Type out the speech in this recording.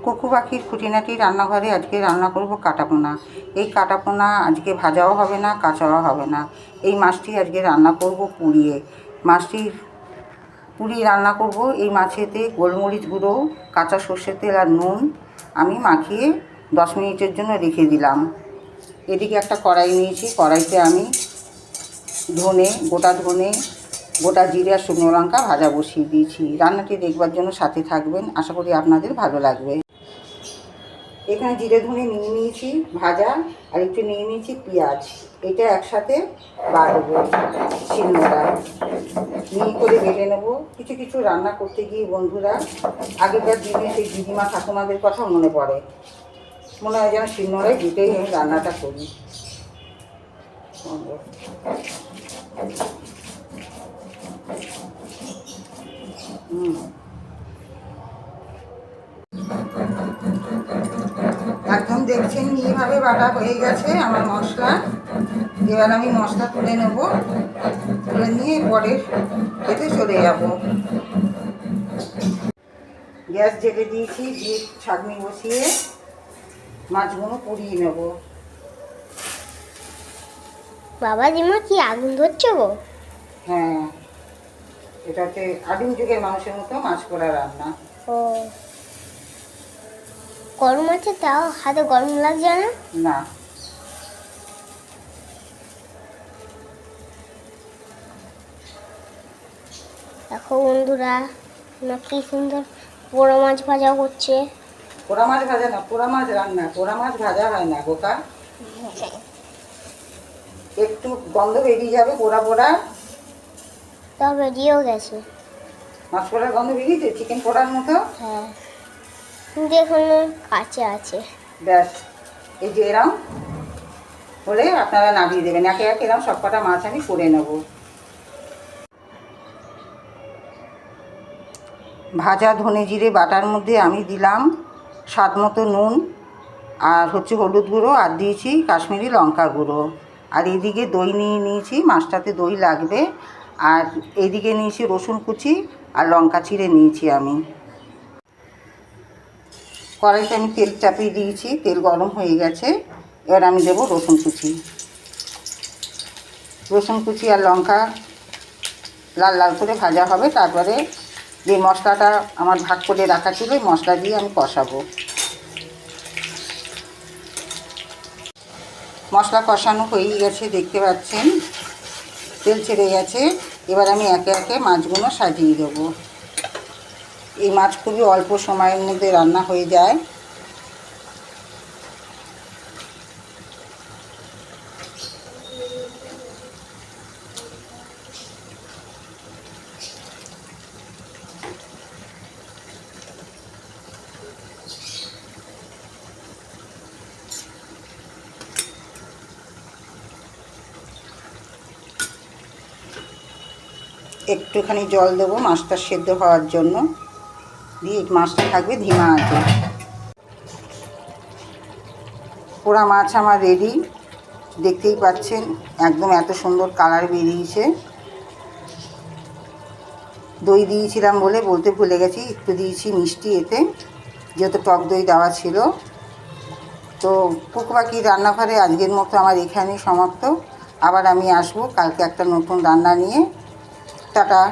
কুকু পাখির খুঁটিনাটি রান্নাঘরে আজকে রান্না করব কাটাপোনা। এই কাটাপোনা আজকে ভাজাও হবে না, কাঁচাও হবে না। এই মাছটি আজকে রান্না করব পুড়িয়ে। মাছটির পুড়িয়ে রান্না করব। এই মাছেতে গোলমরিচ গুঁড়ো, কাঁচা সর্ষের তেল আর নুন আমি মাখিয়ে 10 মিনিটের জন্য রেখে দিলাম। এদিকে একটা কড়াই নিয়েছি, কড়াইতে আমি গোটা ধনে, গোটা জিরে আর শুকনো লঙ্কা ভাজা বসিয়ে দিয়েছি। রান্নাটি দেখবার জন্য সাথে থাকবেন, আশা করি আপনাদের ভালো লাগবে। এখানে জিরে ধনে নিয়ে নিয়েছি ভাজা, আর একটু নিয়ে নিয়েছি পেঁয়াজ। এটা একসাথে বাটবো শিলনোড়ায়, মিহি করে বেটে নেবো। কিছু কিছু রান্না করতে গিয়ে বন্ধুরা আগেকার দিনে সেই দিদিমা ঠাকুমাদের কথা মনে পড়ে, মনে হয় যেন শিলনোড়ায় বেটেই আমি রান্নাটা করি। একদম দেখছেন এইভাবে বাটা হয়ে গেছে আমার মশলা। এবার আমি মশলা তুলে নেব, তুলে নিয়ে পরের খেতে চলে যাব। গ্যাস জেলে দিয়েছি, দিয়ে ছাঁকনি বসিয়ে মাছগুলো পুড়িয়ে নেব। বাবা দিমা কি আগুন ধরছে গো? হ্যাঁ, এটাতে আদিম যুগের মানুষের মতো মাছ পোড়া রান্না। ও, গরম আছে, তাও হাতে গরম লাগছে না? না। দেখো বন্ধুরা, কি সুন্দর পোড়া মাছ ভাজা করছে। পোড়া মাছ ভাজা না, পোড়া মাছ রান্না। পোড়া মাছ ভাজা হয় না গোকা, একটু গন্ধ বেরিয়ে যাবে পোড়া পোড়া। তাও বেরিয়েও গেছে মাছ পোড়ার গন্ধ বেরিয়েছে চিকেন পোড়ার মতো। হ্যাঁ, কিন্তু এখনো কাঁচা আছে। ব্যাস, এই যে এরম হলে আপনারা নামিয়ে দেবেন। একে একে এরম সব কটা মাছ আমি করে নেব। ভাজা ধনে জিরে বাটার মধ্যে আমি দিলাম স্বাদ মতো নুন, আর হলুদ গুঁড়ো, আর দিয়েছি কাশ্মীরি লঙ্কা গুঁড়ো। আর এদিকে দই নিয়ে নিয়েছি, মাছটাতে দই লাগবে। আর এইদিকে নিয়েছি রসুন কুচি আর লঙ্কা চিড়ে নিয়েছি আমি। কড়াইতে আমি তেল চাপিয়ে দিয়েছি, তেল গরম হয়ে গেছে। এবার আমি দেবো রসুন কুচি। রসুন কুচি আর লঙ্কা লাল লাল করে ভাজা হবে। তারপরে যে মশলাটা আমার ভাগ করে রাখা ছিল, ওই মশলা দিয়ে আমি কষাবো। মশলা কষানো হয়ে গেছে, দেখতে পাচ্ছেন তেল ছেড়ে গেছে। এবার আমি একে একে মাছগুলো সাজিয়ে দেবো। এই মাছ খুবই অল্প সময়ের মধ্যে রান্না হয়ে যায়। একটুখানি জল দেবো মাছটা সেদ্ধ হওয়ার জন্য, দিয়ে মাছটা থাকবে ধিমা আঁচে। পোড়া মাছ আমার রেডি, দেখতেই পাচ্ছেন একদম এত সুন্দর কালার বেরিয়েছে। দই দিয়েছিলাম বলতে ভুলে গেছি, একটু দিয়েছি মিষ্টি এতে, যেহেতু টক দই দেওয়া ছিল। তো কুকু পাখির রান্নাঘরে আজকের মতো আমার এখানেই সমাপ্ত। আবার আমি আসবো কালকে একটা নতুন রান্না নিয়ে। টাটা।